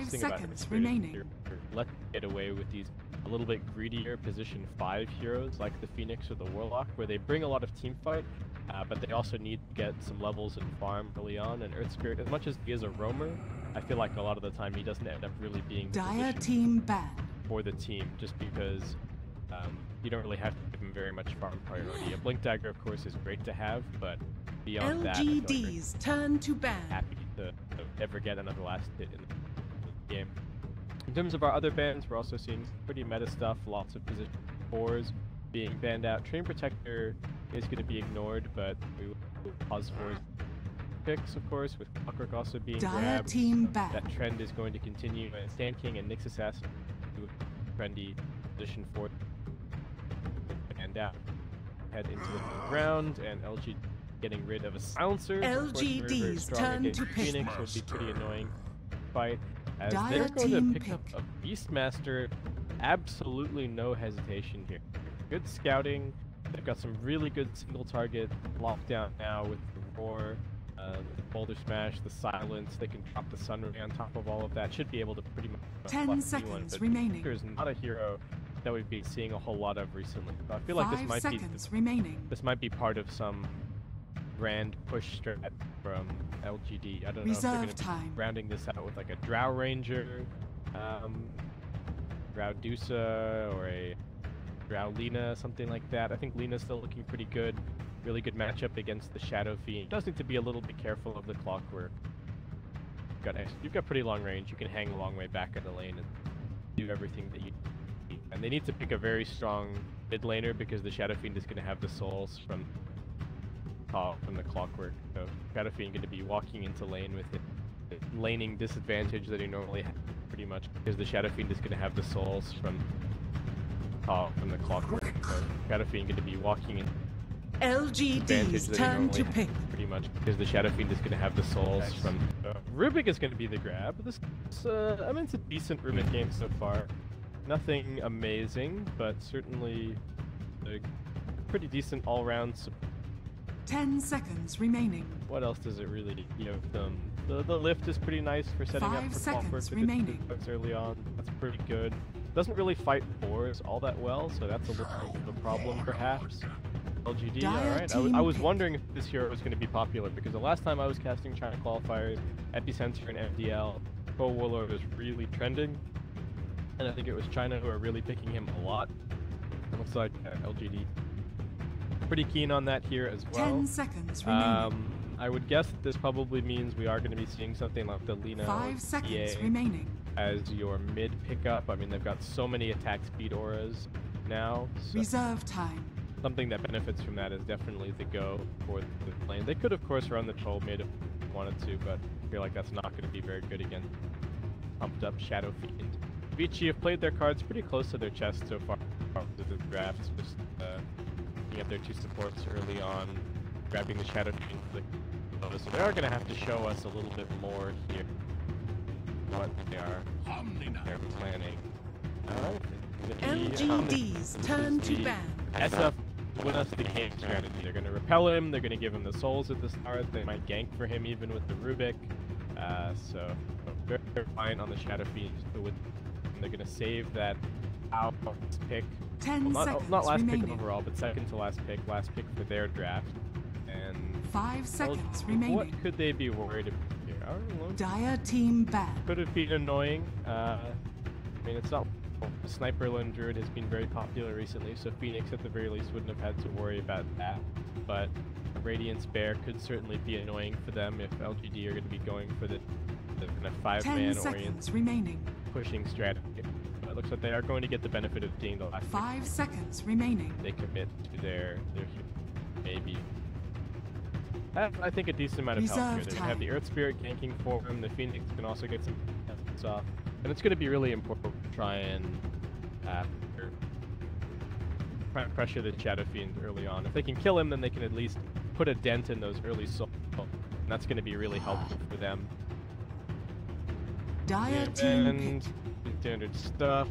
nice thing about Esports is you're let get away with these a little bit greedier position 5 heroes like the Phoenix or the Warlock, where they bring a lot of team fight, but they also need to get some levels and farm early on. And Earth Spirit, as much as he is a roamer, I feel like a lot of the time he doesn't end up really being Dire team banned for the team, just because you don't really have to give him very much farm priority. A Blink Dagger, of course, is great to have, but beyond that, LGD's turn to ban. Happy to ever get another last hit in the game. In terms of our other bans, we're also seeing pretty meta stuff, lots of position 4s being banned out. Train Protector is going to be ignored, but we will pause for picks, of course, with Clockwork also being grabbed. Team back. That trend is going to continue. Stand King and Nyx Assassin trendy position 4 and out. Head into the ground, and LG getting rid of a silencer. LGD's turn to pick. Phoenix would be pretty annoying fight, as they're going to pick up a Beastmaster. Absolutely no hesitation here. Good scouting. They've got some really good single target lockdown now with the Roar, the Boulder Smash, the Silence. They can drop the Sun Ray on top of all of that. Should be able to pretty much 10 seconds remaining. There's not a hero that we've been seeing a whole lot of recently. So I feel like this might be part of some grand push strat from LGD. I don't know if they're going to be rounding this out with like a Drow Ranger, Drow Dusa, or a Drow Lina, something like that. I think Lina's still looking pretty good. Really good matchup against the Shadow Fiend. Does need to be a little bit careful of the Clockwork. You've got pretty long range. You can hang a long way back in the lane and do everything that you need. And they need to pick a very strong mid laner, because the Shadow Fiend is going to have the souls from the Clockwork. So Shadow Fiend going to be walking into lane with the laning disadvantage that he normally has, pretty much, because the Shadow Fiend is going to have the souls from the Clockwork. So Shadow Fiend going to be walking in. LGD's turn to pick. Pretty much, because the Shadow Fiend is going to have the souls from. Rubik is going to be the grab. This, I mean, it's a decent Rubik game so far. Nothing amazing, but certainly a pretty decent all-round. 10 seconds remaining. What else does it really give them? The lift is pretty nice for setting up for Clockwork early on. That's pretty good. Doesn't really fight boars all that well, so that's a little bit of a problem perhaps. LGD, alright. I was wondering if this hero was going to be popular, because the last time I was casting China Qualifiers, Epicenter and MDL, Bo Warlord was really trending, and I think it was China who are really picking him a lot. It looks like LGD pretty keen on that here as well. 10 seconds remaining. I would guess that this probably means we are going to be seeing something like the Lina 5 seconds remaining as your mid pickup. I mean, they've got so many attack speed auras now. So reserve time. Something that benefits from that is definitely the go for the lane. They could, of course, run the troll mid if they wanted to, but I feel like that's not going to be very good against pumped up Shadow Fiend. Vici have played their cards pretty close to their chest so far to the draft, just picking up their 2 supports early on, grabbing the Shadow Fiend. So they are going to have to show us a little bit more here what they're planning. LGD's turn to ban. SF win us the game strategy. They're going to repel him, they're going to give him the souls at the start, they might gank for him even with the Rubik. So very fine on the Shadow Fiend. They're going to save that out pick. 10 seconds not last remaining. pick overall, but second to last pick for their draft. And 5 seconds remaining. What could they be worried about here? I don't know. Dire team back. Could it be annoying? I mean, it's not. Sniperland Druid has been very popular recently, so Phoenix at the very least wouldn't have had to worry about that. But a Radiance Bear could certainly be annoying for them if LGD are going to be going for the kind of 5-man orient pushing strategy. It looks like they are going to get the benefit of being the last 5 seconds remaining. They commit to their maybe. I think a decent amount of health here. They have the Earth Spirit ganking for them. The Phoenix can also get some health off. And it's going to be really important to try and pressure the Shadow Fiend early on. If they can kill him, then they can at least put a dent in those early souls. And that's going to be really helpful for them. Dire team standard stuff.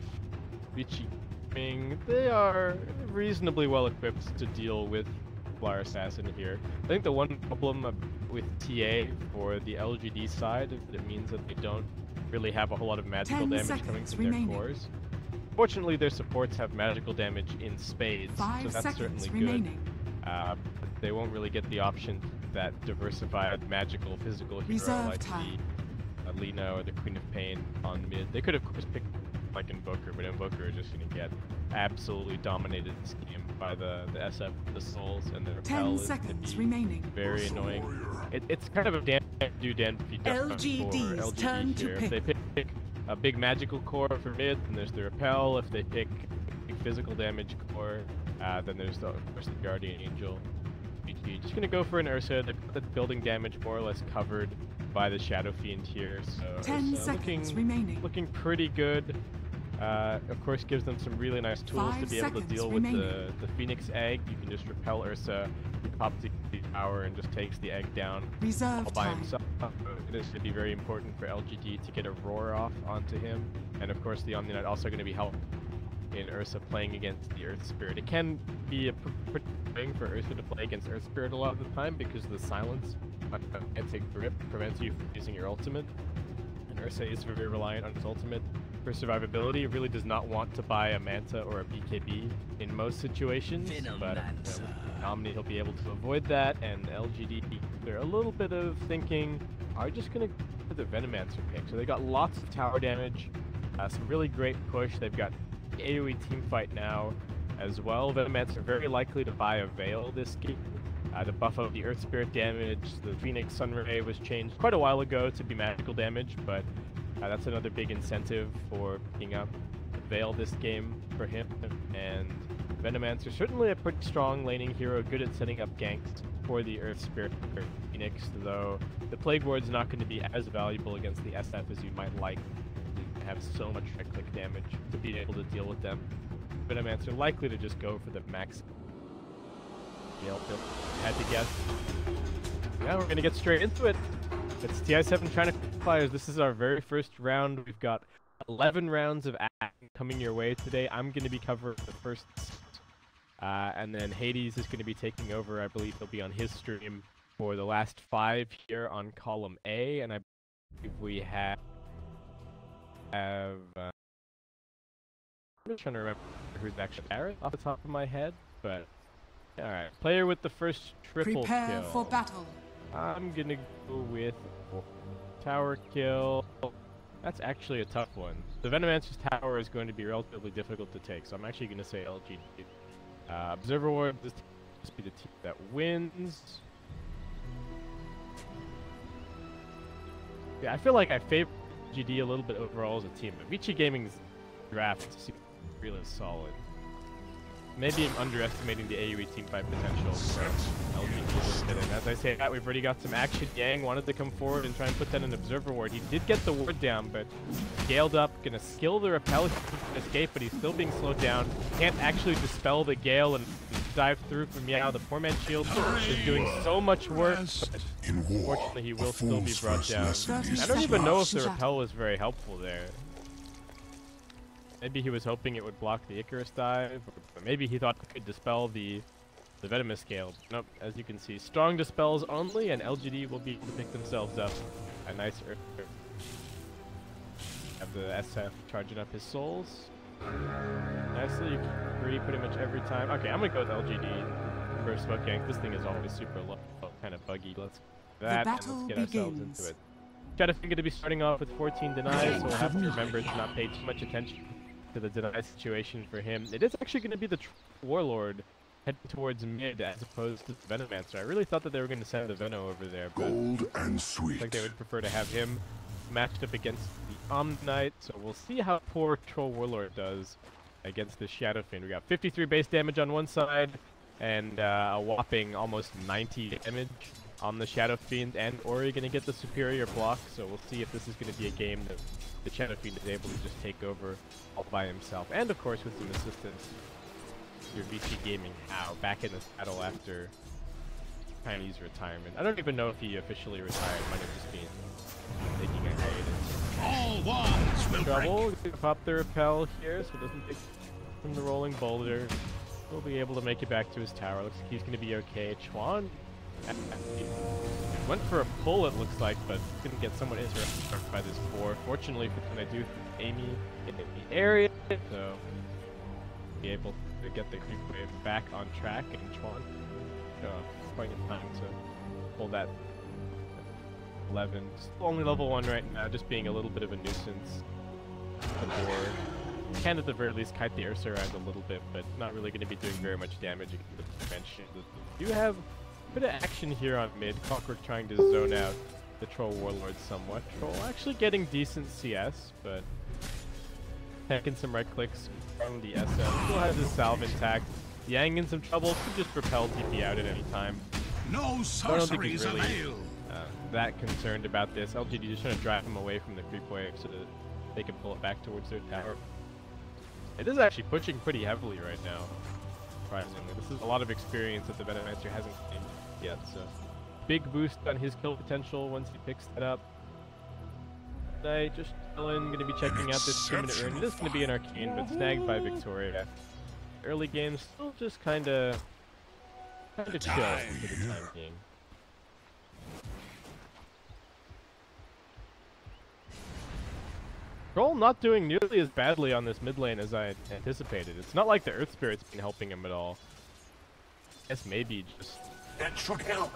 Vici, they are reasonably well equipped to deal with Flyer Assassin here. I think the one problem with TA for the LGD side is that it means that they don't really have a whole lot of magical 10 damage coming seconds from their remaining. cores. Fortunately, their supports have magical damage in spades, 5 so that's seconds certainly remaining. good. They won't really get the option that diversified magical physical hero Reserve like time. the Lina or the Queen of Pain on mid. They could of course pick like Invoker, but Invoker are just going to get absolutely dominated this game by the SF, the Souls, and the Repel 10 is going seconds to be remaining. very annoying. It's kind of a damn do damn if you don't for LGD's turn LGD to here. If pick. they pick a big magical core for mid, then there's the Repel. If they pick big physical damage core, then there's of course the Guardian Angel. Vici. Just gonna go for an Ursa. They've got the building damage more or less covered by the Shadow Fiend here. So 10 Ursa seconds remaining. looking pretty good. Of course, gives them some really nice tools to 5 be able to seconds deal remaining. with the Phoenix Egg. You can just repel Ursa, he pops the power, and just takes the egg down Reserve all by time. himself. It is going to be very important for LGD to get a roar off onto him. And of course, the Omni Knight also going to be helpful in Ursa playing against the Earth Spirit. It can be a pretty thing for Ursa to play against Earth Spirit a lot of the time because the silence can't take grip prevents you from using your ultimate. And Ursa is very reliant on his ultimate for survivability. It really does not want to buy a Manta or a BKB in most situations, but with Omni he'll be able to avoid that, and LGD, they're a little bit of thinking, are just going to go for the Venomancer pick. So they got lots of tower damage, some really great push. They've got AoE teamfight now as well. Venomancer very likely to buy a Veil this game to buff out the Earth Spirit damage. The Phoenix Sunray was changed quite a while ago to be magical damage, but that's another big incentive for picking up Veil this game for him. And Venomancer, certainly a pretty strong laning hero, good at setting up ganks for the Earth Spirit or Phoenix, though the Plague Ward's not going to be as valuable against the SF as you might like. You have so much right-click damage to be able to deal with them. Venomancer likely to just go for the max. Yep, had to guess. Yeah, we're going to get straight into it. It's Ti7 trying to Qualifiers. This is our very first round. We've got 11 rounds of action coming your way today. I'm going to be covering the first, and then Hades is going to be taking over. I believe he'll be on his stream for the last 5 here on column A, and I believe we have. I'm just trying to remember who's actually Barrett off the top of my head, but all right. Player with the first triple Prepare kill. for battle. I'm gonna go with tower kill. That's actually a tough one. The Venomancer's tower is going to be relatively difficult to take, so I'm actually gonna say LGD. Observer Ward, this must be the team that wins. Yeah, I feel like I favor LGD a little bit overall as a team, but Vici Gaming's draft seems really solid. Maybe I'm underestimating the AoE teamfight potential for LGD a little bit. And as I say that, we've already got some action. Yang wanted to come forward and try and put down an Observer Ward. He did get the ward down, but scaled up. Gonna skill the Repel to escape, but he's still being slowed down. Can't actually dispel the Gale and dive through from Meow. The poor man's shield is doing so much work. Unfortunately, he will still be brought down. I don't even know if the Repel was very helpful there. Maybe he was hoping it would block the Icarus dive, or maybe he thought it could dispel the Venomous Scale. Nope, as you can see, strong dispels only, and LGD will be able to pick themselves up a nice Earth. Have the SF charging up his souls. Nicely, you can agree pretty much every time. Okay, I'm gonna go with LGD for Smoke Gank. This thing is always super low, kind of buggy. Let's do that, and let's get ourselves into it. Shadow Fiend going to be starting off with 14 denies, so we'll have to remember to not pay too much attention to the deny situation for him. It is actually going to be the Warlord heading towards mid as opposed to the Venomancer. I really thought that they were going to send the Veno over there, but looks like they would prefer to have him matched up against the Omni Knight, so we'll see how poor Troll Warlord does against the Shadow Fiend. We got 53 base damage on one side, and a whopping almost 90 damage on the Shadow Fiend, and Ori going to get the superior block, so we'll see if this is going to be a game that the Shadow Fiend is able to just take over all by himself. And of course with some assistance, your Vici Gaming now back in this battle after Chinese retirement. I don't even know if he officially retired, might have just been taking a hiatus. All wands will Trouble, pop the Repel here, so it doesn't take from the rolling boulder. He'll be able to make it back to his tower. Looks like he's going to be okay. Chuan Went for a pull, it looks like, but couldn't get someone interrupted by this 4. Fortunately for Tuna, do Amy in the area, so be able to get the creep wave back on track, and Chuan quite in time to pull that 11. Still only level 1 right now, just being a little bit of a nuisance. The board can at the very least kite the Ursa around a little bit, but not really going to be doing very much damage against the prevention. You have a bit of action here on mid. Clockwork trying to zone out the Troll Warlord somewhat. Troll actually getting decent CS, but taking some right clicks from the SM. Still has his salve intact. Yang in some trouble, could just propel TP out at any time. No So I don't think he's sorceries really avail. that concerned about this. LGD just trying to drive him away from the creep wave so that they can pull it back towards their tower. It is actually pushing pretty heavily right now, surprisingly. This is a lot of experience that the Venommancer hasn't gained yet, so big boost on his kill potential once he picks that up. I just chilling, going to be checking out this 2-minute rune. It is going to be an arcane, but snagged by Victoria. Early game still just kind of chill for the time being. Troll not doing nearly as badly on this mid lane as I had anticipated. It's not like the Earth Spirit's been helping him at all. I guess maybe just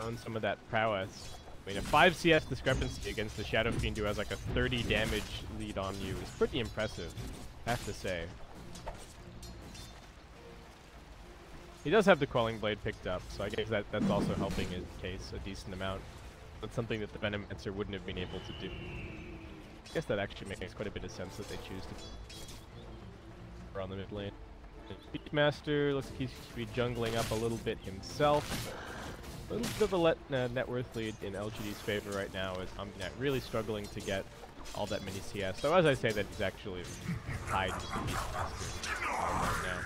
own some of that prowess. I mean, a 5 CS discrepancy against the Shadow Fiend who has like a 30 damage lead on you is pretty impressive, I have to say. He does have the Quelling Blade picked up, so I guess that's also helping his case a decent amount. That's something that the Venommancer wouldn't have been able to do. I guess that actually makes quite a bit of sense that they choose to on the mid lane. Beastmaster looks like he's be jungling up a little bit himself. A little bit of a net worth lead in LGD's favor right now, as Omninet really struggling to get all that many CS. So as I say that, he's actually tied to the Beastmaster right now.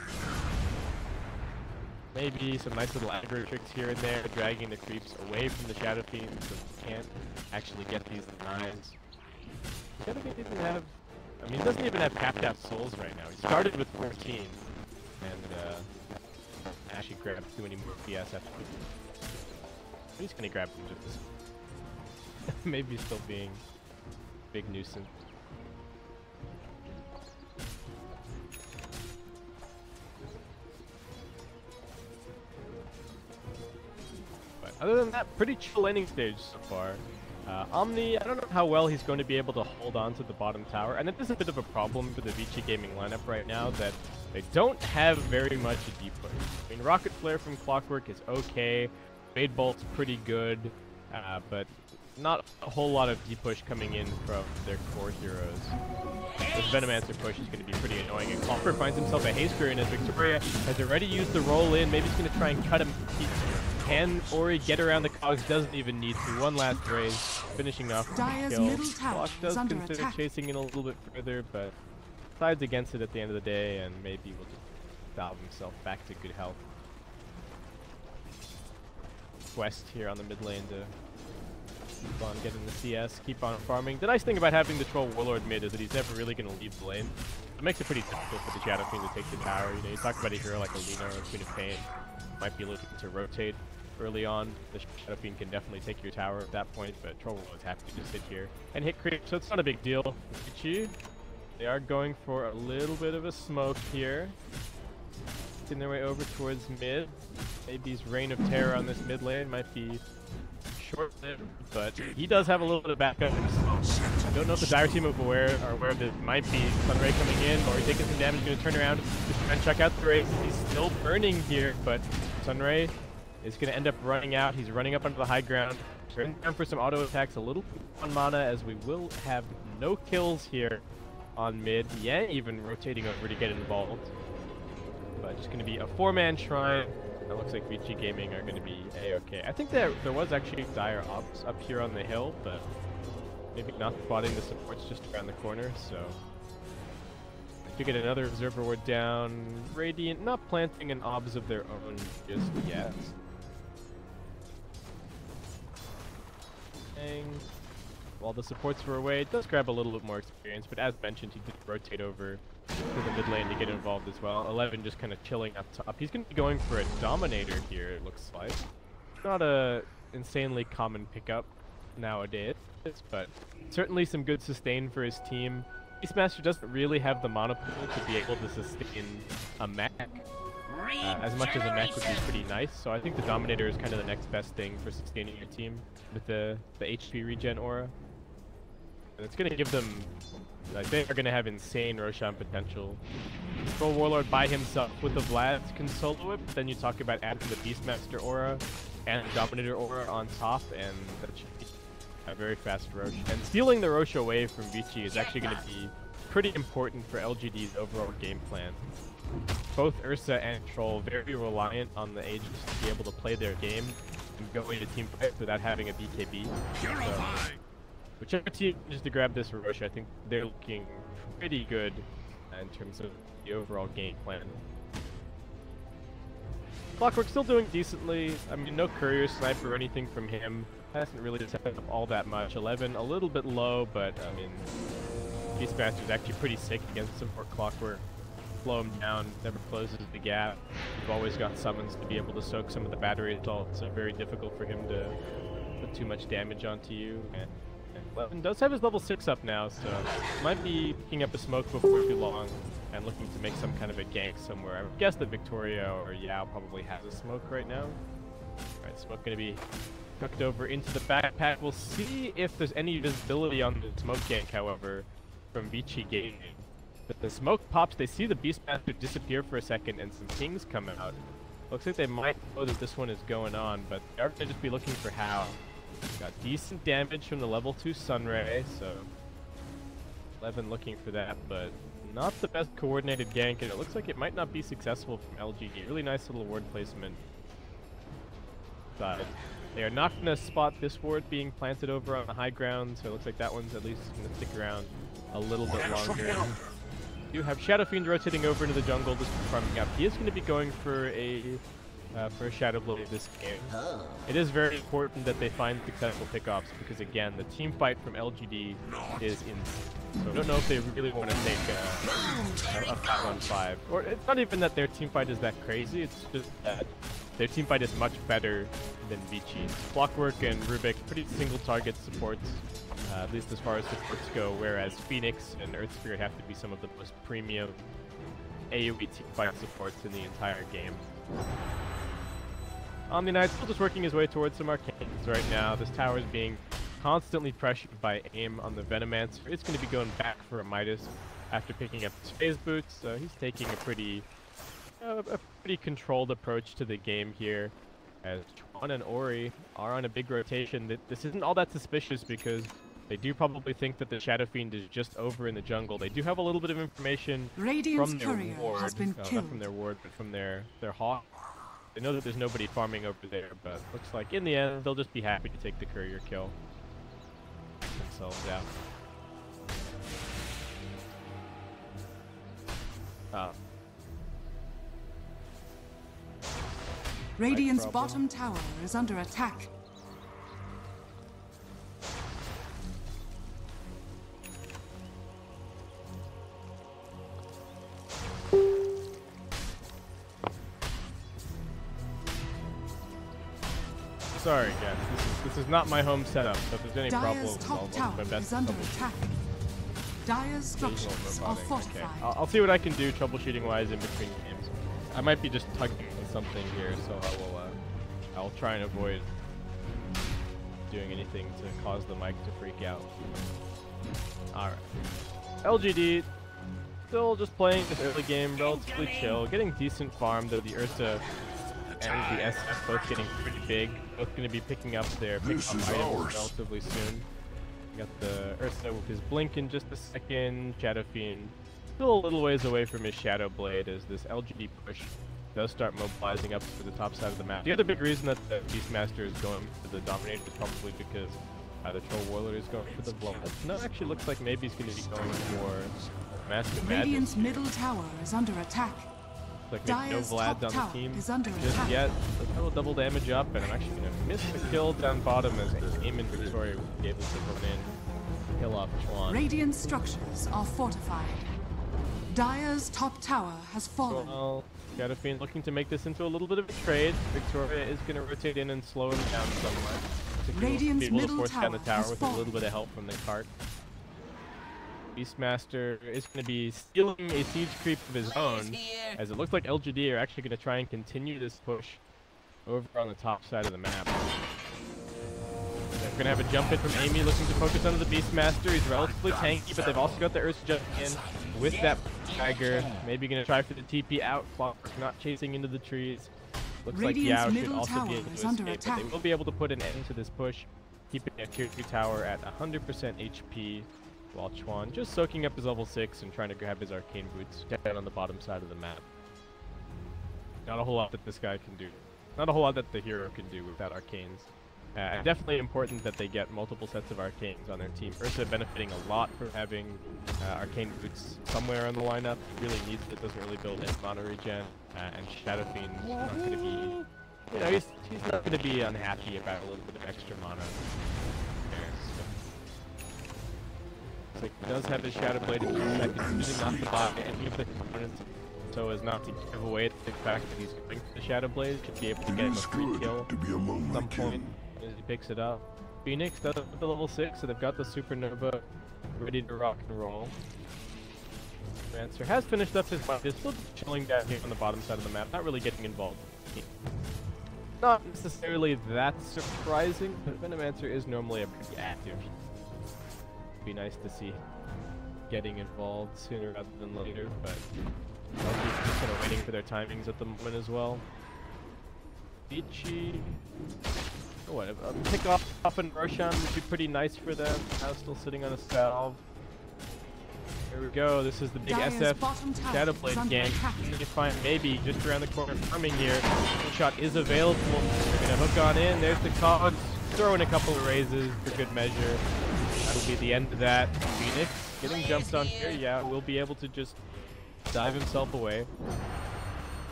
Maybe some nice little aggro tricks here and there, dragging the creeps away from the Shadow Fiend so he can't actually get these denies. Shadow Fiend doesn't have, I mean, he doesn't even have capped out souls right now. He started with 14 and actually grabbed too many more PS after. He's gonna grab him just this. Maybe still being a big nuisance. But other than that, pretty chill laning stage so far. Omni, I don't know how well he's going to be able to hold on to the bottom tower, and it is a bit of a problem for the Vici gaming lineup right now that they don't have very much deep push. I mean, Rocket Flare from Clockwork is okay. Fade Bolt's pretty good, but not a whole lot of deep push coming in from their core heroes. This Venomancer push is going to be pretty annoying, and Clockwork finds himself a Haste Spirit, and as Victoria has already used the roll in, maybe he's going to try and cut him. Can Ori get around the cogs? Doesn't even need to. One last raise, finishing off the kill. Middle tower Block does under consider attack. chasing in a little bit further, but decides against it at the end of the day, and maybe will just salve himself back to good health. Quest here on the mid lane to keep on getting the CS, keep on farming. The nice thing about having the Troll Warlord mid is that he's never really going to leave the lane. It makes it pretty difficult for the Shadow Fiend to take the tower. You know, you talk about a hero like Alina or Queen of Pain, might be looking to rotate early on. The Shadow Fiend can definitely take your tower at that point, but Troll Warlord's happy to just sit here and hit creep, so it's not a big deal. Vici, they are going for a little bit of a smoke here. Making their way over towards mid. Maybe his reign of terror on this mid lane might be short-lived, but he does have a little bit of backup himself. I don't know if the Dire team are aware of this. Might be Sunray coming in, or he's taking some damage, going to turn around, just try and check out the race. He's still burning here, but Sunray is going to end up running out. He's running up onto the high ground. Turning down for some auto attacks, a little on mana, as we will have no kills here on mid. Yang even rotating over to get involved. But just going to be a 4-man shrine. It looks like Vici Gaming are going to be A-okay. I think there was actually dire ops up here on the hill, but maybe not spotting the supports just around the corner, so to get another observer ward down. Radiant not planting an obs of their own just yet. And while the supports were away, it does grab a little bit more experience, but as mentioned, he did rotate over to the mid lane to get involved as well. 11 just kind of chilling up top. He's going to be going for a Dominator here, it looks like. Not a insanely common pickup nowadays, but certainly some good sustain for his team. Beastmaster doesn't really have the mana pool to be able to sustain a mech. As much as a mech would be pretty nice, so I think the Dominator is kind of the next best thing for sustaining your team with the HP regen aura. And it's going to give them, like, they are going to have insane Roshan potential. Troll Warlord by himself with the Vlads can solo it, but then you talk about adding the Beastmaster aura and the Dominator aura on top, and that should be a very fast Rosh. And stealing the Rosh away from Vici is actually going to be pretty important for LGD's overall game plan. Both Ursa and Troll very reliant on the Aegis to be able to play their game and go into team fights without having a BKB. So, whichever team manages to grab this Rosh, I think they're looking pretty good in terms of the overall game plan. Clockwork still doing decently. I mean, no courier snipe or anything from him. Hasn't really set up all that much. 11, a little bit low, but I mean, Beastmaster's actually pretty sick against support Clockwork. Slow him down, never closes the gap. You've always got summons to be able to soak some of the battery assaults, so very difficult for him to put too much damage onto you. And 11 does have his level 6 up now, so might be picking up a smoke before too long and looking to make some kind of a gank somewhere. I would guess that Victoria or Yao probably has a smoke right now. Alright, smoke gonna be hooked over into the backpack. We'll see if there's any visibility on the smoke gank, however, from Vici Gaming. But the smoke pops, they see the Beastmaster disappear for a second and some pings come out. Looks like they might know that this one is going on, but they're gonna just be looking for how. Got decent damage from the level 2 Sunray, so 11 looking for that, but not the best coordinated gank, and it looks like it might not be successful from LGD. Really nice little ward placement. Side. They are not going to spot this ward being planted over on the high ground, so it looks like that one's at least going to stick around a little bit longer. You have Shadow Fiend rotating over into the jungle, just farming up. He is going to be going for a Shadow Blade this game. It is very important that they find successful pickoffs because, again, the team fight from LGD is insane. So I don't know if they really want to take a 5-on-5. Or it's not even that their team fight is that crazy, it's just that their team fight is much better than Vici. Clockwork and Rubik, pretty single target supports, at least as far as supports go, whereas Phoenix and Earthspirit have to be some of the most premium AoE team fight supports in the entire game. Omni Knight still just working his way towards some arcanes right now. This tower is being constantly pressured by aim on the Venomancer. It's going to be going back for a Midas after picking up his phase boots, so he's taking a pretty controlled approach to the game here, as Chuan and Ori are on a big rotation. This isn't all that suspicious because they do probably think that the Shadow Fiend is just over in the jungle. They do have a little bit of information from their ward, not from their ward, but from their hawk. They know that there's nobody farming over there, but looks like in the end they'll just be happy to take the courier kill themselves out. Radiant's bottom tower is under attack. Sorry guys, this is not my home setup, so if there's any problems, top I'll do my best is to under troubleshoot. attack. Dire's structures are fortified. Okay. I'll see what I can do troubleshooting wise in between games. I might be just tugging on something here, so I'll try and avoid doing anything to cause the mic to freak out. Alright. LGD still just playing this early game, relatively chill, getting decent farm, though the Ursa and the SF both getting pretty big. Both going to be picking up their items relatively soon. Got the Ursa with his blink in just a second. Shadow Fiend still a little ways away from his Shadow Blade as this LGD push does start mobilizing up to the top side of the map. The other big reason that the Beastmaster is going for the Dominator is probably because the Troll Warlord is going for the blow. No, it actually looks like maybe he's going to be going for Massive Magic. Radiant's middle tower is under attack. Like maybe no Vlad on the team just yet. Let's have a double damage up, and I'm actually going to miss the kill down bottom as Aim and Victoria will be able to run in, kill off Chuan. Radiant structures are fortified. Dire's top tower has fallen. Well, Shadow Fiend looking to make this into a little bit of a trade. Victoria is going to rotate in and slow him down somewhat. Radiant's be able to middle force down the tower tower with fallen. a little bit of help from the cart. Beastmaster is going to be stealing a siege creep of his own, as it looks like LGD are actually going to try and continue this push over on the top side of the map. They're going to have a jump in from Amy, looking to focus onto the Beastmaster. He's relatively tanky, but they've also got the Earth jump in with that Tiger. Maybe going to try for the TP out. Clock not chasing into the trees. Looks like Yao should also be able to escape, but they will be able to put an end to this push, keeping a tier 2 tower at 100% HP, while Chuan just soaking up his level 6 and trying to grab his arcane boots down on the bottom side of the map. Not a whole lot that this guy can do. Not a whole lot that the hero can do without arcanes. Definitely important that they get multiple sets of arcanes on their team. Ursa benefiting a lot from having arcane boots somewhere on the lineup. Really needs it, doesn't really build in mana regen. And Shadow Fiend's not going to be, you know, he's not going to be unhappy about a little bit of extra mana. So he does have his Shadow Blade in 2 seconds, using not to buy any of the components so as not to give away the fact that he's going for the Shadow Blade. Should be able to get him a free kill at some point as he picks it up. Phoenix does it with the level 6, so they've got the Supernova ready to rock and roll. Answer has finished up his mind. He's still chilling down here on the bottom side of the map, not really getting involved. Not necessarily that surprising, but Venomancer is normally a pretty active. Be nice to see getting involved sooner rather than later, but LG's just kind of waiting for their timings at the moment as well. Vici, what? A pick off and Roshan would be pretty nice for them. Now still sitting on a salve. Here we go. This is the big SF Shadowblade gang. You find maybe just around the corner farming here. One shot is available. They're gonna hook on in. There's the cogs. Throw in a couple of raises for good measure. That'll be the end of that. Phoenix getting jumped on here. Yeah, will be able to just dive himself away.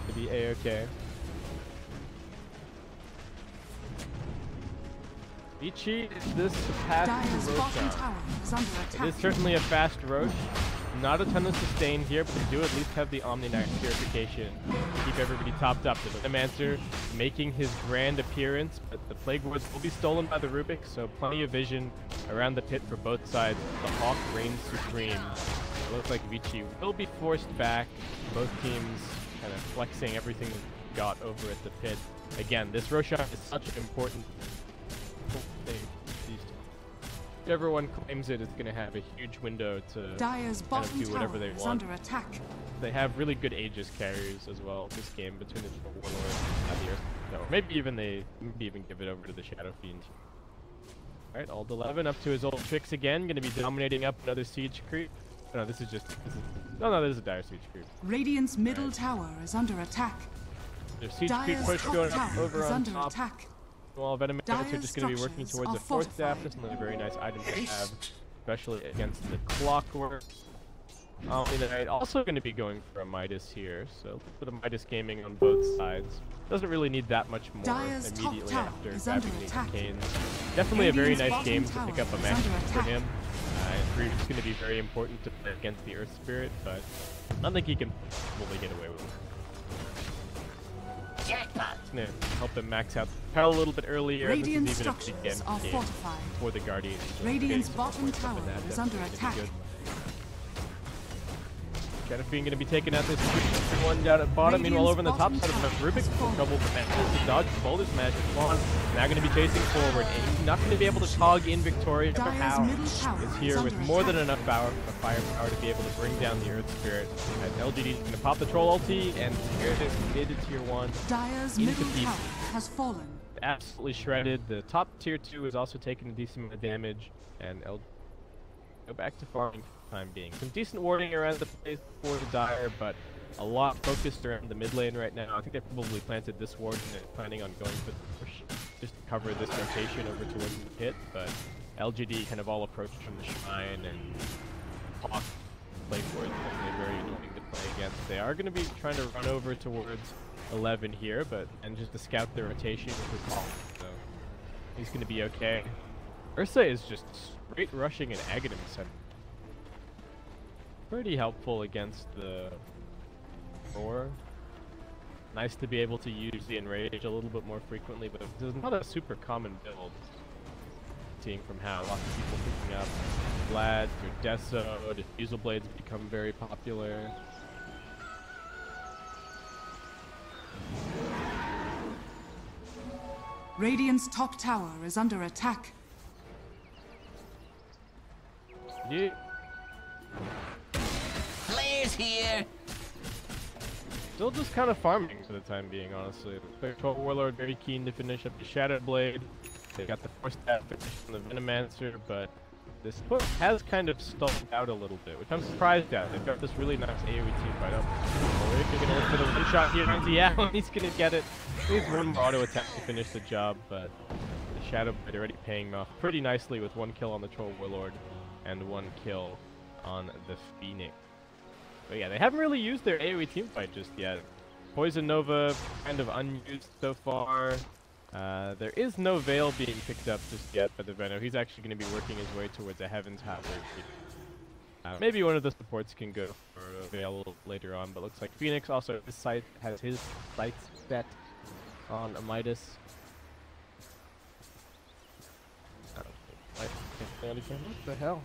To be a-okay. Vici, is this a fast Roshan? It is certainly a fast Rosh. Not a ton of sustain here, but they do at least have the Omniac purification to keep everybody topped up. The Venomancer making his grand appearance, but the Plague Wards will be stolen by the Rubik, so plenty of vision around the pit for both sides. The Hawk reigns supreme. It looks like Vici will be forced back. Both teams kind of flexing everything they've got over at the pit. Again, this Roshan is such an important thing. Whichever one claims it is going to have a huge window to kind of do whatever they want. Under attack. They have really good Aegis carriers as well this game between the Warlords and the Earth. No, maybe even give it over to the Shadow Fiend. Alright, Ald 11 up to his old tricks again. Going to be dominating up another siege creep. No, this is this is a dire siege creep. Radiant's middle tower is under attack. There's siege creep push going up over on top. Attack. Well, Venomancer are just going to be working towards a 4th staff. This is another very nice item to have, especially against the Clockwork. Also going to be going for a Midas here, so a little bit of Midas gaming on both sides. Doesn't really need that much more immediately after grabbing the arcanes. Definitely a very nice game to pick up a match for him. It's going to be very important to play against the Earth Spirit, but I don't think he can probably get away with it. It's going to help him max out the power a little bit earlier. Radiant this is even structures a are big game fortified. for the Guardians. So Radiant's bottom tower is under attack. Shadow Fiend going to be taking out this one down at bottom. Meanwhile, over on the top side of the Rubik, trouble with Mantis to dodge the Boulder's magic wand. Now going to be chasing forward. And not going to be able to tog in Victoria. How is here with more than enough firepower to be able to bring down the Earth Spirit. As LGD is going to pop the Troll ulti and here it is mid to tier 1. Dire's middle tower has fallen. Absolutely shredded. The top tier 2 is also taking a decent amount of damage, and LGD go back to farming for the time being. Some decent warding around the place for the Dire, but a lot focused around the mid lane right now. I think they probably planted this ward and they're planning on going for the push just to cover this rotation over towards the pit, but LGD kind of all approached from the Shrine and Hawk play wards, they're very annoying to play against. They are going to be trying to run over towards 11 here, and just to scout the rotation with his Hawk, so he's going to be okay. Ursa is just straight rushing an Aghanim center. pretty helpful against the Roar. Nice to be able to use the Enrage a little bit more frequently, but it's not a super common build. Seeing from how lots of people picking up Vlad, your Deso, Diffusal Blades become very popular. Radiant's top tower is under attack. Yeah. Players here. Still just kind of farming for the time being, honestly. The 12 Warlord very keen to finish up the Shadow Blade. They got the Force Staff finish from the Venomancer, but this push has kind of stalled out a little bit, which I'm surprised at. They've got this really nice AoE team fight up. They're gonna look for the one shot here. Yeah, he's gonna get it. He needs one more auto attack to finish the job, but the Shadow Blade already paying off pretty nicely with 1 kill on the Troll Warlord and 1 kill on the Phoenix. But yeah, they haven't really used their AoE team fight just yet. Poison Nova kind of unused so far. There is no Veil being picked up just yet by the Venom. He's actually going to be working his way towards a Heaven's Tower. Maybe one of the supports can go for a Veil a little later on, but looks like Phoenix also has his sights set on a Midas. What the hell?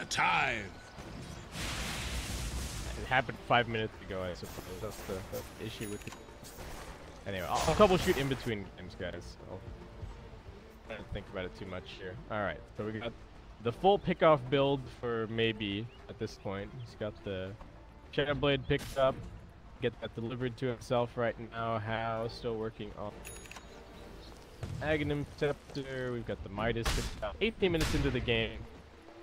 Time. It happened 5 minutes ago, I suppose. That's the issue with it. Anyway, I'll troubleshoot in between games, guys. I don't think about it too much here. Alright, so we got the full pickoff build for maybe at this point. He's got the Shadow Blade picked up. Get that delivered to himself right now. How? Still working on Aghanim Scepter. We've got the Midas picked up. 18 minutes into the game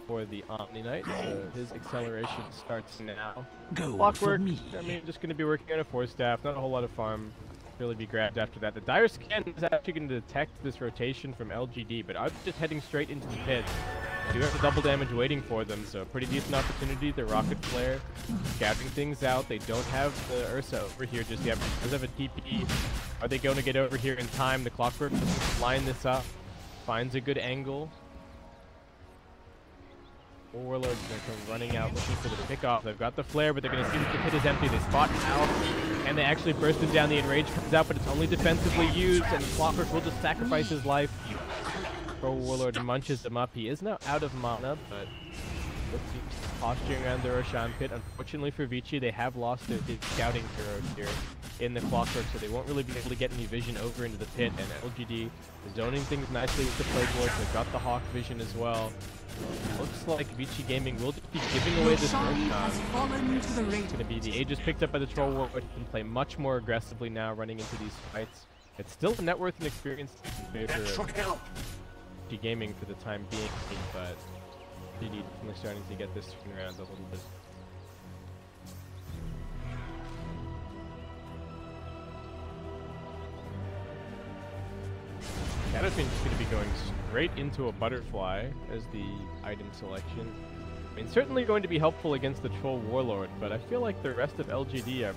for the Omni Knight, so his acceleration starts now. Clockwork, I mean, just going to be working on a Force Staff, not a whole lot of farm, really be grabbed after that. The Dire Scan is actually going to detect this rotation from LGD, but I'm just heading straight into the pit. I do have the double damage waiting for them, so pretty decent opportunity. The Rocket Flare, scattering things out. They don't have the Ursa over here just yet because of a TP. Are they going to get over here in time? The Clockwork doesn't line this up, finds a good angle. Warlords are come running out looking for the pickoff. They've got the flare, but they're going to see that the pit is empty. They spot now, and they actually burst him down. The Enrage comes out, but it's only defensively used, and Clockwork will just sacrifice his life. Pro Warlord munches him up. He is now out of mana, but posturing around the Roshan pit. Unfortunately for Vici, they have lost their scouting heroes here in the Clockwork, so they won't really be able to get any vision over into the pit, and LGD is zoning things nicely with the Plague Lords. They've got the Hawk vision as well. Looks like Vici Gaming will just be giving away this Roshan. It's going to be the Aegis picked up by the Troll War, but he can play much more aggressively now running into these fights. It's still a net worth and experience in favor of Vici Gaming for the time being, but GD definitely starting to get this turned around a little bit. Shadowfiend is going to be going straight into a Butterfly as the item selection. I mean, certainly going to be helpful against the Troll Warlord, but I feel like the rest of LGD are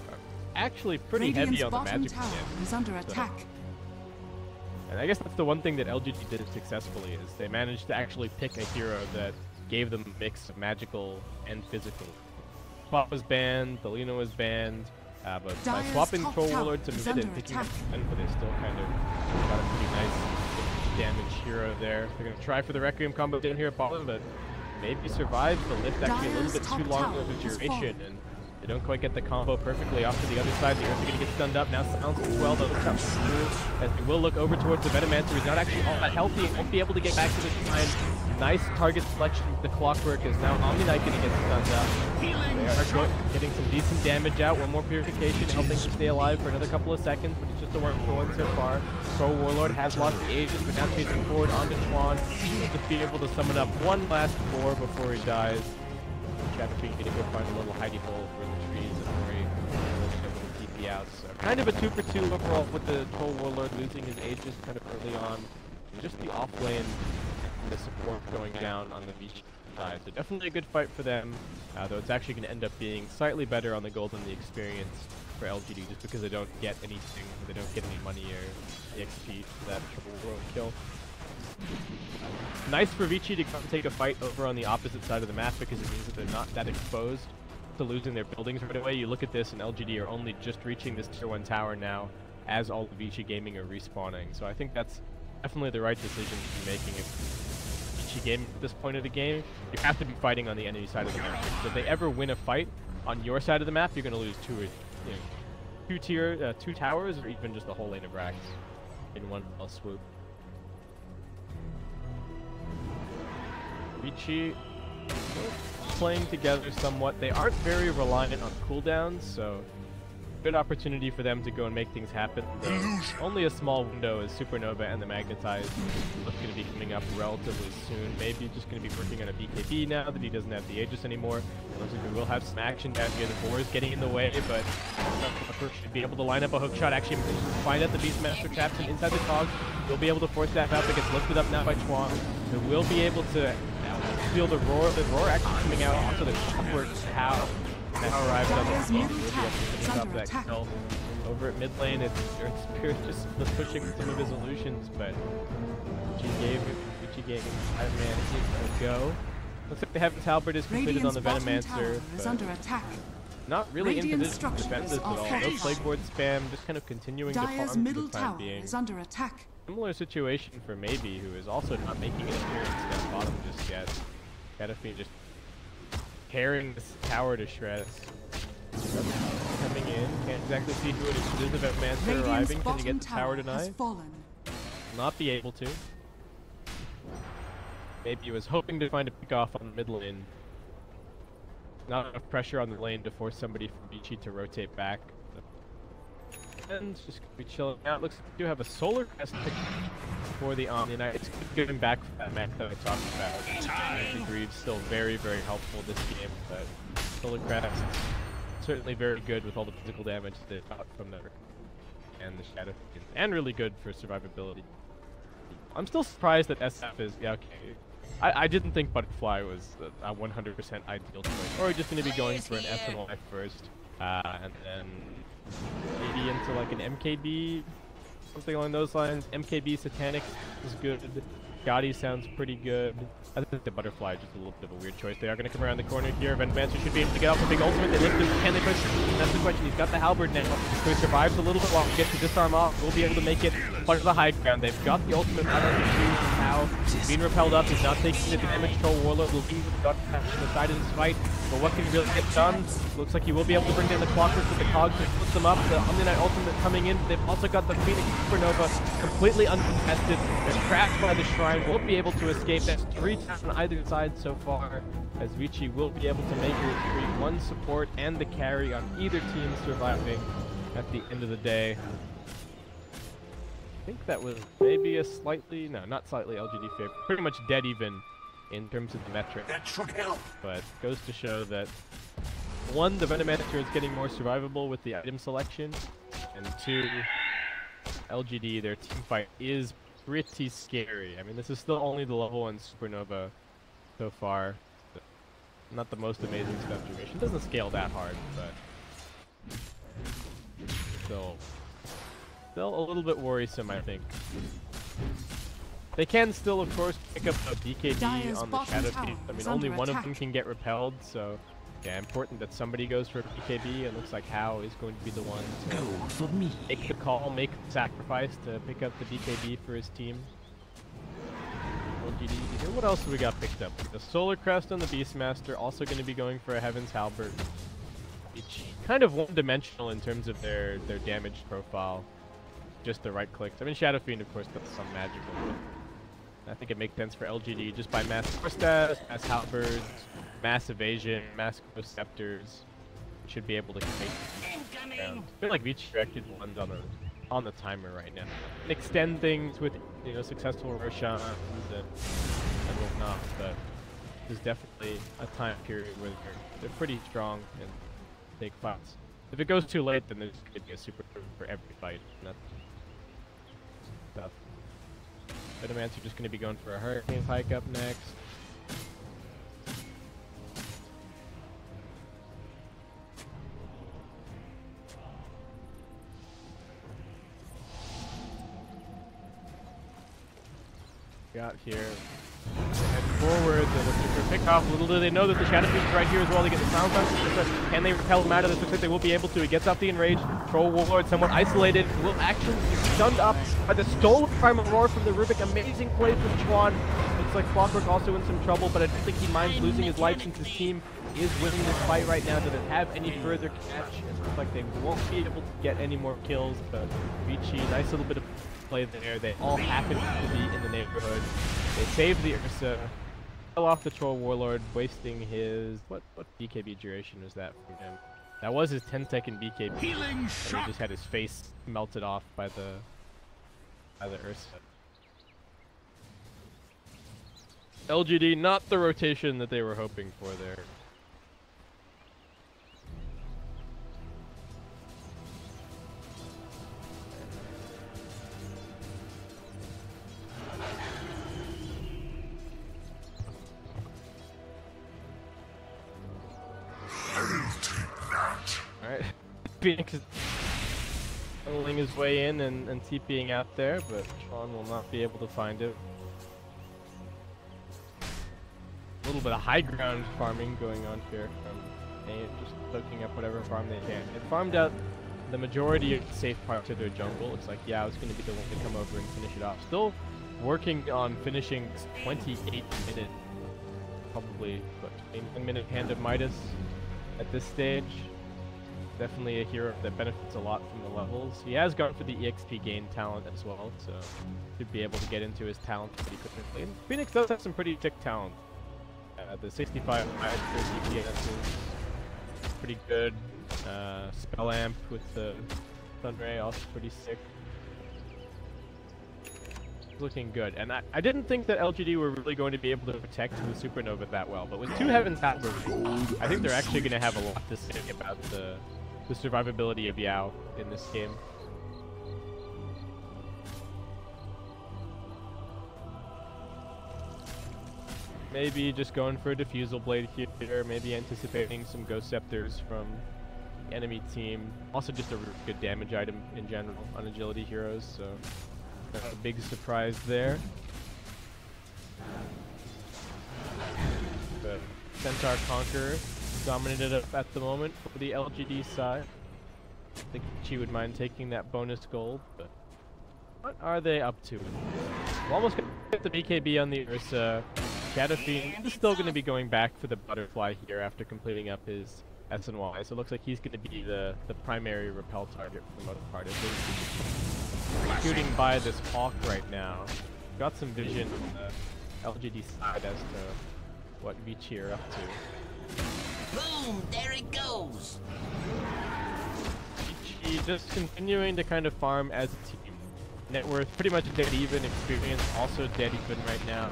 actually pretty heavy on the magic tower is under attack. And I guess that's the one thing that LGD did successfully, is they managed to actually pick a hero that gave them a mix of magical and physical. Swap was banned, Delina was banned, but by swapping Troll Warlord to mid and picking up but they still kind of got a pretty nice damage hero there. They're going to try for the Requiem combo down here at bottom, but maybe survives the lift actually a little bit too long of a duration, and they don't quite get the combo perfectly off to the other side. The Earth are going to get stunned up. Now Silence as well, though. As they will look over towards the Venomancer, who's not actually all that healthy and won't be able to get back to the shrine. Nice target selection with the Clockwork, as now Omni Knight going to get stunned up. They are getting some decent damage out. One more purification, helping to stay alive for another couple of seconds, but it's just a 1-for-1 so far. Pro Warlord has lost the Aegis, but now chasing forward onto Chuan. Just be able to summon up one last floor before he dies. Shadowfiend going to go find a little hidey hole for the trees before he was able to TP out. So kind of a 2-for-2 overall with the Troll Warlord losing his Aegis kind of early on. And just the off lane, the support going down on the Vici side. So definitely a good fight for them, though it's actually going to end up being slightly better on the gold than the experience for LGD, just because they don't get anything, they don't get any money or XP for that triple world kill. Nice for Vici to come take a fight over on the opposite side of the map, because it means that they're not that exposed to losing their buildings right away. You look at this, and LGD are only just reaching this tier 1 tower now as all of Vici Gaming are respawning. So I think that's definitely the right decision to be making. If Vici Gaming at this point of the game, you have to be fighting on the enemy side of the map. Because if they ever win a fight on your side of the map, you're going to lose two towers, or even just the whole lane of racks in one fell swoop. Vici playing together somewhat. They aren't very reliant on cooldowns, so good opportunity for them to go and make things happen. Only a small window as Supernova and the Magnetize look going to be coming up relatively soon. Maybe just going to be working on a BKB now that he doesn't have the Aegis anymore. Looks like we will have some action down here. The boar is getting in the way, but should be able to line up a hook shot. Actually, find out the Beastmaster traps and inside the cogs. We'll be able to force that out, but gets lifted up now by Chuan. So we'll be able to feel the roar. The roar actually coming out onto the upward tower. Now arrives on the team. We'll be able to finish up that kill. Over at mid lane, it's Pierce just pushing some of his illusions, but Vici gave 5-man a go. Looks like the Heaven's Halberd is completed on the Venomancer, but not really in position to defend this at all. No Plague Board spam, just kind of continuing to farm for the time being. Similar situation for Maybe, who is also not making an appearance down bottom just yet. Cataphy just tearing this tower to shreds. Coming in, can't exactly see who it is. It is the Venomancer arriving. Can you get the tower tonight? Not be able to. Maybe he was hoping to find a pick off on the mid lane. Not enough pressure on the lane to force somebody from Vici to rotate back. And just gonna be chilling out. Looks like we do have a Solar Crest pick for the Omni Knight. It's giving back for that mech that I talked about. I think Greaves still very, very helpful this game, but Solar Crest certainly very good with all the physical damage they got from there. And the Shadow Fiend. And really good for survivability. I'm still surprised that SF is, yeah, okay. I didn't think Butterfly was a 100% ideal choice. Or we're just going to be going for an S and Y first. And then maybe into like an MKB, something along those lines. MKB Satanic is good. Gotti sounds pretty good. I think the Butterfly is just a little bit of a weird choice. They are going to come around the corner here. Venomancer should be able to get off a big ultimate. They lift him. Can they push? That's the question. He's got the halberd now. So he survives a little bit longer. Gets to disarm off. We'll be able to make it part of the high ground. They've got the ultimate out of the shoes now. Being repelled up. He's not taking the damage. Troll Warlord will leave the got on the side of this fight. But what can really get done? Looks like he will be able to bring down the clockwork with the cogs and put them up. The Omni Knight ultimate coming in. They've also got the Phoenix Supernova completely uncontested. They're trapped by the shrine. Won't be able to escape. That's 3 taps on either side so far, as Vici will be able to make it free. One support and the carry on either team surviving at the end of the day. I think that was maybe a slightly, no, not slightly LGD favor. Pretty much dead even in terms of the metric. That should help. But goes to show that, one, the Venomancer is getting more survivable with the item selection, and 2, LGD, their team fight is pretty scary. I mean, this is still only the level 1 Supernova so far. Not the most amazing stuff duration. Doesn't scale that hard, but still a little bit worrisome, I think. They can still, of course, pick up a BKB on the Shadow Fiend. I mean, only one of them can get repelled, so yeah, important that somebody goes for a BKB. It looks like Hao is going to be the one to make the call, make the sacrifice to pick up the BKB for his team. LGD here. What else do we got picked up? The Solar Crest on the Beastmaster, also going to be going for a Heaven's Halberd. Each kind of one-dimensional in terms of their damage profile. Just the right clicks. I mean, Shadow Fiend, of course, does some magical, but I think it makes sense for LGD just by mass Force Staff, mass Halberds, mass evasion, mass scepters. Should be able to make it around. I feel like Vici directed ones on the timer right now. And extend things with, you know, successful Roshan and whatnot, but there's definitely a time period where they're pretty strong and take fights. If it goes too late, then there's going to be a super for every fight. And that's tough. Venomancer just going to be going for a Hurricane Pike up next. got here. Head forward, they're looking for a pick-off. Little do they know that the Shadow Fiend's right here as well to get the silence on. Can they repel him out of this? Looks like they will be able to. He gets off the enrage. Troll Warlord somewhat isolated. Will actually be stunned up by the stolen Primal Roar from the Rubik. Amazing play from Chuan. Looks like Clockwork also in some trouble, but I don't think he minds losing his life since his team is winning this fight right now. Doesn't have any further catch. It looks like they won't be able to get any more kills, but Vici, nice little bit of play there. They all happen to be in the neighborhood. They saved the Ursa, fell off the Troll Warlord, wasting his... What BKB duration was that from him? That was his 10-second BKB. And he just had his face melted off by the Ursa. LGD, not the rotation that they were hoping for there. Alright, Phoenix is pulling his way in and TPing out there, but Sean will not be able to find it. A little bit of high ground farming going on here from A, just soaking up whatever farm they can. They farmed out the majority of the safe parts of their jungle. Looks like Yao is going to be the one to come over and finish it off. Still working on finishing 28-minute, probably, what, 1-minute Hand of Midas at this stage. Definitely a hero that benefits a lot from the levels. He has gone for the EXP gain talent as well, so should be able to get into his talent pretty quickly. And Phoenix does have some pretty sick talent. The 65 DPS is pretty good. Spell Amp with the Sunray also pretty sick. Looking good, and I didn't think that LGD were really going to be able to protect the Supernova that well, but with 2 Heavens Hammer, I think they're actually going to have a lot to say about the survivability of Yao in this game. Maybe just going for a Diffusal Blade here, maybe anticipating some Ghost Scepters from the enemy team. Also just a really good damage item in general on agility heroes, so not a big surprise there. But Centaur Conqueror dominated up at the moment for the LGD side. I think she would mind taking that bonus gold, but what are they up to? We're almost going to get the BKB on the Ursa. Shadow Fiend is still going to be going back for the Butterfly here after completing up his SNY, so it looks like he's going to be the primary repel target for the most part. Shooting by this Hawk right now. Got some vision on the LGD side as to what Vici are up to. Boom! There it goes! Vici just continuing to kind of farm as a team. Net worth pretty much dead even, experience also dead even right now.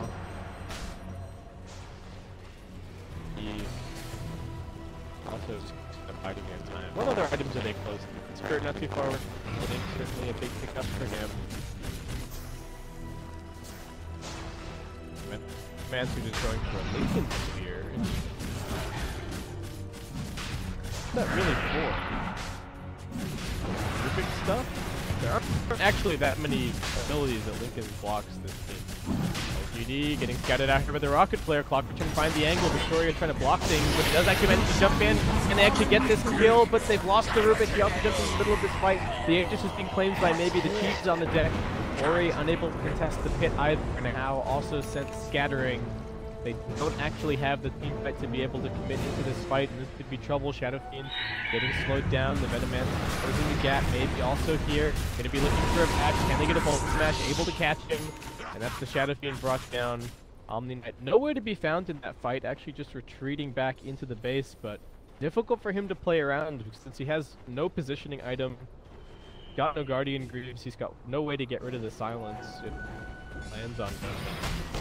He also is fighting their time. What other items are they close to? Skirt not too far away. Certainly a big pickup for him. Mansu just going for a Lincoln Sphere. What's that really for? Rubik stuff? There aren't actually that many abilities that Lincoln blocks this game. LGD getting scouted after by the Rocket Flare. Clockwork trying to find the angle. Victoria trying to block things, but he does actually manage to jump in and they actually get this kill, but they've lost the Rubik. He also jumps in the middle of this fight. The Aegis is being claimed by maybe the Chiefs on the deck. Ori unable to contest the pit either. Now also sent scattering. They don't actually have the team fight to be able to commit into this fight, and this could be trouble. Shadow Fiend getting slowed down. The Venoman closing the gap. Maybe also here. Going to be looking for a patch. Can they get a Bolt Smash? Able to catch him. And that's the Shadow Fiend brought down. Omni Knight nowhere to be found in that fight. Actually just retreating back into the base, but difficult for him to play around since he has no positioning item. Got no Guardian Greaves. He's got no way to get rid of the silence. It lands on him.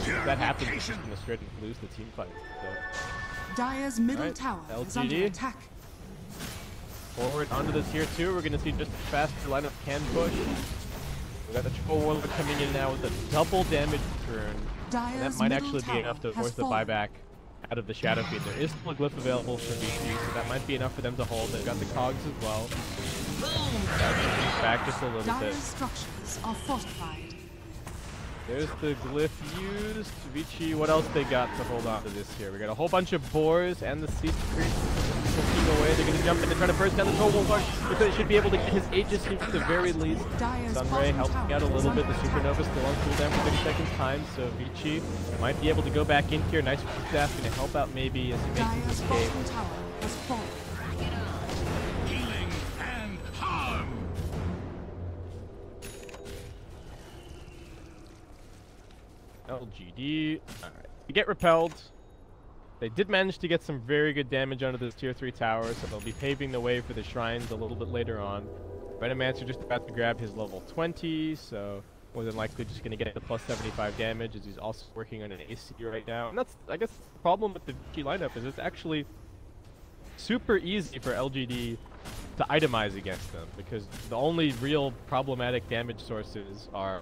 If that happens, he's just going to straight and lose the team fight. So. Dire's middle tower is under attack. Forward onto the tier 2. We're going to see just a faster lineup can push. We got the Troll Warlord coming in now with a double damage turn. And that might actually be enough to force the buyback out of the Shadow Fiend. There is still a glyph available for Vici, so that might be enough for them to hold. They've got the cogs as well. Back just a little bit. Dire's structures are fortified. There's the glyph used. Vici, what else they got to hold on to this here? We got a whole bunch of boars and the sea creep looking away. They're going to jump in and try to burst down the troll wall because they should be able to get his Aegis here at the very least. Sunray helping out a little bit. The supernova still on cooldown for 30 seconds time, so Vici might be able to go back in here. Nice staff going to help out maybe as he makes his escape. LGD. Alright. You get repelled. They did manage to get some very good damage onto this tier 3 tower, so they'll be paving the way for the shrines a little bit later on. Venomancer just about to grab his level 20, so more than likely just going to get the plus 75 damage as he's also working on an AC right now. And that's, I guess, the problem with the Vici lineup is it's actually super easy for LGD to itemize against them, because the only real problematic damage sources are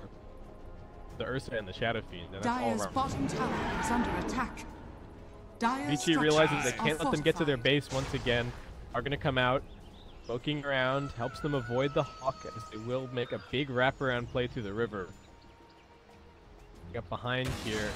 the Ursa and the Shadow Fiend, and that's all Dire's bottom tower is under attack. Vici realizes they can't let them get to their base once again, are going to come out, poking around, helps them avoid the Hawk as they will make a big wraparound play through the river. Get behind here.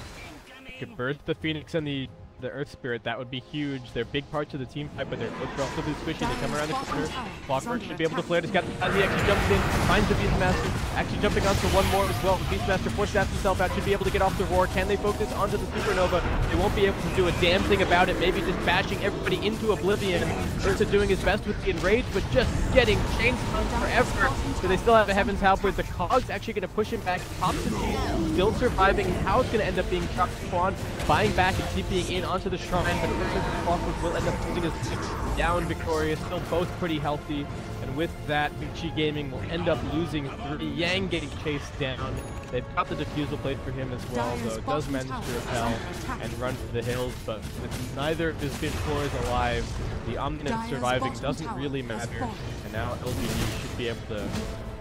Could burst the Phoenix and the Earth Spirit, that would be huge. They're big parts of the team fight, but they're relatively squishy. They come around the corner. Clockwork should be able to flare. He's got he actually jumps in, finds the Beastmaster, actually jumping onto one more as well. The Beastmaster forces himself out, should be able to get off the roar. Can they focus onto the Supernova? They won't be able to do a damn thing about it. Maybe just bashing everybody into oblivion. Ursa doing his best with the Enrage, but just getting chainsprung forever. So they still have a Heaven's Halberd. The Cog's actually going to push him back. Top to team, still surviving. How's going to end up being chopped spawn, buying back and TPing in onto the shrine, but Clockwork will end up losing his down victorious, still both pretty healthy, and with that, Vici Gaming will end up losing 3. Yang getting chased down. They've got the defusal plate for him as well, though it does manage to repel and run for the hills, but with neither of his fifth floors alive, the Omninant surviving doesn't really matter, and now LGD should be able to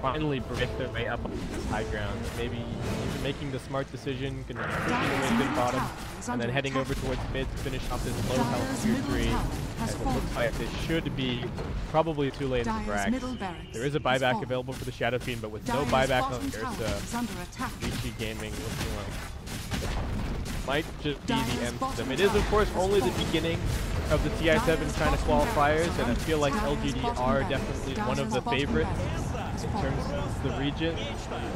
finally break their way up on this high ground. Maybe even making the smart decision, gonna push their way to bottom, and then heading over towards mid to finish off this low health tier 3. As it looks like this should be probably too late in the Brax. There is a buyback available for the Shadow Fiend, but with no buyback on Ursa, Vici Gaming looking like it might just be the end for them. It is, of course, only the beginning of the Ti7 kind of qualifiers, and I feel like LGD are definitely one of the favorites in terms of the region.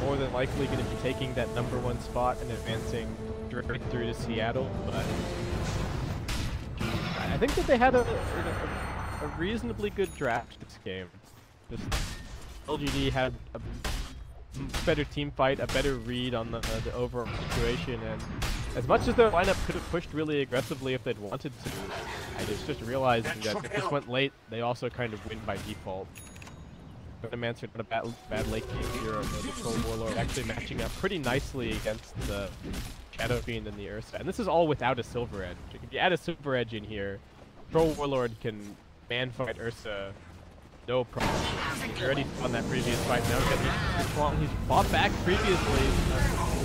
More than likely going to be taking that #1 spot and advancing straight through to Seattle, but I think that they had a reasonably good draft this game. Just LGD had a better team fight, a better read on the overall situation, and as much as their lineup could have pushed really aggressively if they'd wanted to, I just realized that if this went late, they also kind of win by default. Venomancer on a bad late game hero, the Troll Warlord actually matching up pretty nicely against the Shadow Fiend and the Ursa. And this is all without a Silver Edge. Like, if you add a Silver Edge in here, Troll Warlord can man-fight Ursa no problem. He's already won that previous fight. Now he's fought back previously.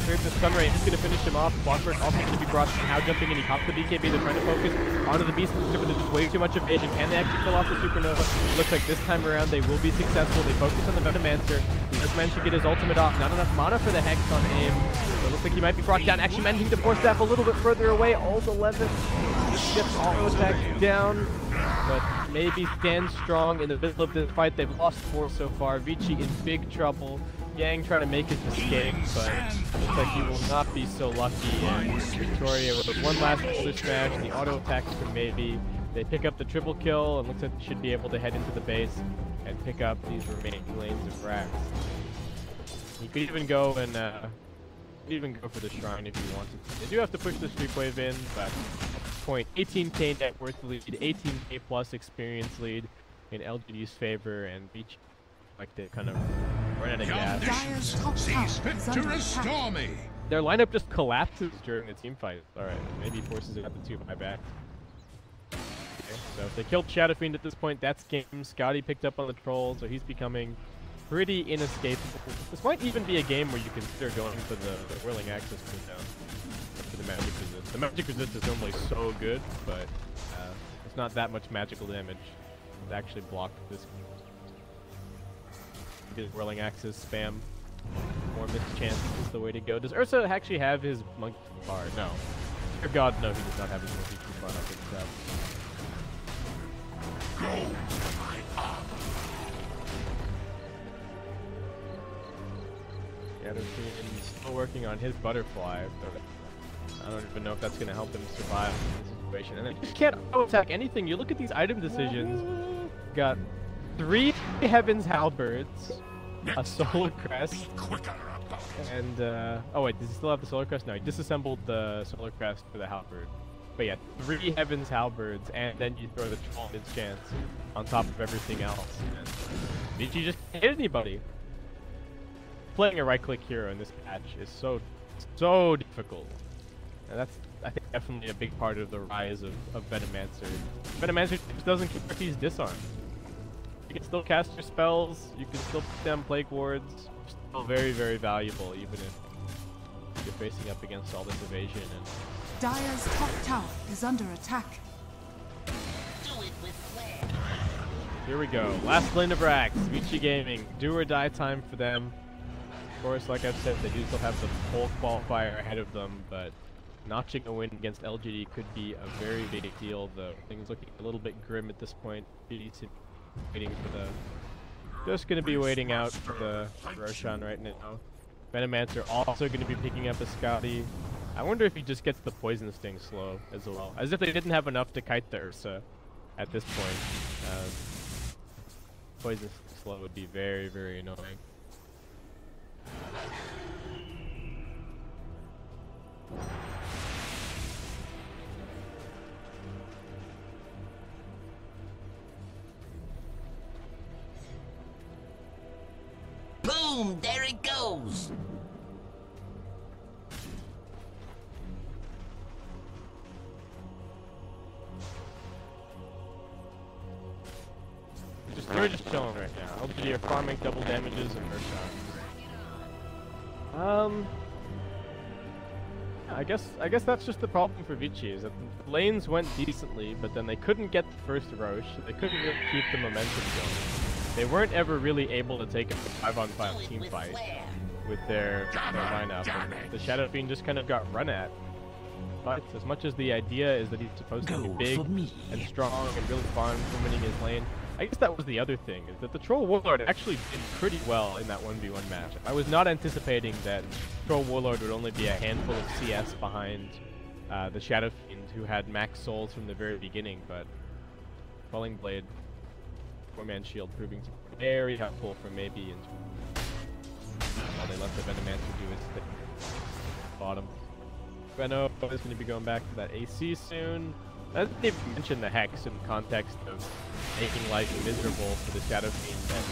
Here's the stun ray. He's going to finish him off. Clockwork also going to be brought in. Now jumping in. He pops the BKB. They're trying to focus onto the Beast, but there's just way too much evasion. Can they actually kill off the Supernova? Looks like this time around they will be successful. They focus on the Venomancer. He just managed to get his ultimate off. Not enough mana for the Hex on aim. So it looks like he might be brought down. Actually managing to force that a little bit further away. Ult 11. Just gets auto attack down, but maybe stands strong in the middle of this fight. They've lost 4 so far. Vici in big trouble. Yang trying to make his escape, but looks like he will not be so lucky. And Victoria with one last push smash, the auto attacks from maybe. They pick up the triple kill, and looks like they should be able to head into the base and pick up these remaining lanes of Brax. He could even go and go for the shrine if he wanted to. They do have to push the street wave in, but point 18k net worth lead, 18k plus experience lead in LGD's favor, and Vici like to kind of run out of gas. Sees fit to restore me. Their lineup just collapses during the team fight. Alright, maybe forces it up to 2 buyback. Okay, so if they killed Shadow Fiend at this point, that's game. Scotty picked up on the troll, so he's becoming pretty inescapable. This might even be a game where you consider going for the whirling axis cooldown for the magic resist. The magic resist is normally so good, but it's not that much magical damage to actually block this. Whirling axis spam. more missed chances is the way to go. Does Ursa actually have his monkey bar? No. Dear God, no, he does not have his monkey bar. Not good stuff. Yeah, he's still working on his butterfly. I don't even know if that's going to help him survive in this situation. And then you can't auto-attack anything. You look at these item decisions. Got 3 Heaven's Halberds, a Solar Crest, and oh wait, does he still have the Solar Crest? No, he disassembled the Solar Crest for the Halberd. But yeah, 3 Heaven's Halberds, and then you throw the Troll Chance on top of everything else. And Vici just can't hit anybody. Playing a right-click hero in this patch is so difficult. And that's, I think, definitely a big part of the rise of Venomancer. Venomancer just doesn't care if he's disarmed. You can still cast your spells, you can still put down Plague Wards. Still very, very valuable, even if you're facing up against all this evasion. And Dire's top tower is under attack. Do it with flair. here we go. Last lane of Rax, Vici Gaming. Do or die time for them. Of course, like I've said, they do still have the whole qualifier ahead of them, but notching a win against LGD could be a very big deal, though. Things looking a little bit grim at this point. Waiting for the... Just going to be waiting out for the Roshan right now. Venomancer also going to be picking up a Scotty. I wonder if he just gets the Poison Sting slow as well. As if they didn't have enough to kite the Ursa at this point. Poison Sting slow would be very, very annoying. Boom! There it goes. They're just chilling right now. LGD are farming double damages and Roshan. I guess that's just the problem for Vici, is that the lanes went decently, but then they couldn't get the first Roche. They couldn't really keep the momentum going. They weren't ever really able to take a 5-on-5 team fight with their lineup, and the Shadow Fiend just kind of got run at. But as much as the idea is that he's supposed to be big and strong and really farm for winning his lane, I guess that was the other thing, is that the Troll Warlord actually did pretty well in that 1v1 match. I was not anticipating that Troll Warlord would only be a handful of CS behind the Shadow Fiend, who had max souls from the very beginning, but Falling Blade, 4-man shield proving to be very helpful for maybe, and while they let the Venomancer do its thing. Bottom. Veno is going to be going back to that AC soon. I didn't even mention the Hex in the context of making life miserable for the Shadow Fiend, and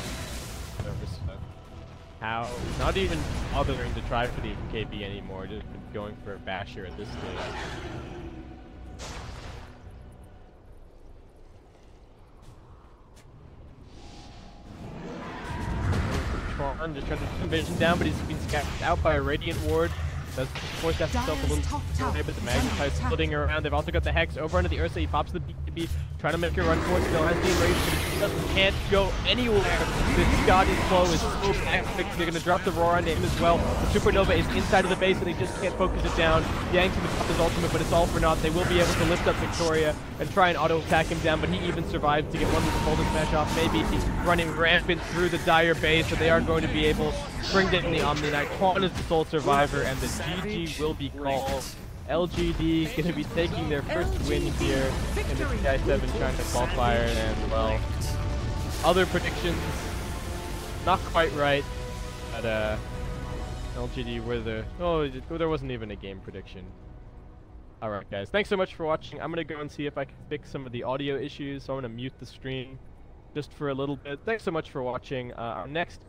how not even bothering to try for the KB anymore, just going for a Basher at this stage. Tron just trying to put vision down, but he's been scattered out by a Radiant Ward. Does force that himself a little bit, but the Magpie splitting around. They've also got the Hex over under the Ursa. He pops the BKB, trying to make a run towards Still has the Enrage, but he can't go anywhere. The Scotty's flow is so backflick. They're going to drop the Roar on him as well. The Supernova is inside of the base, and they just can't focus it down. Yanks him to pop his ultimate, but it's all for naught. They will be able to lift up Victoria and try and auto-attack him down, but he even survived to get one with the Golden Smash off. Maybe he's running rampant through the Dire base, so they are going to be able to bring down the Omni Knight. Quan is the sole survivor, and the GG will be called. LGD going to be taking their first win here in the Ti7 China Qualifier, and well, other predictions not quite right, but LGD were there wasn't even a game prediction. Alright guys, thanks so much for watching. I'm going to go and see if I can fix some of the audio issues, so I'm going to mute the stream just for a little bit. Thanks so much for watching. Our next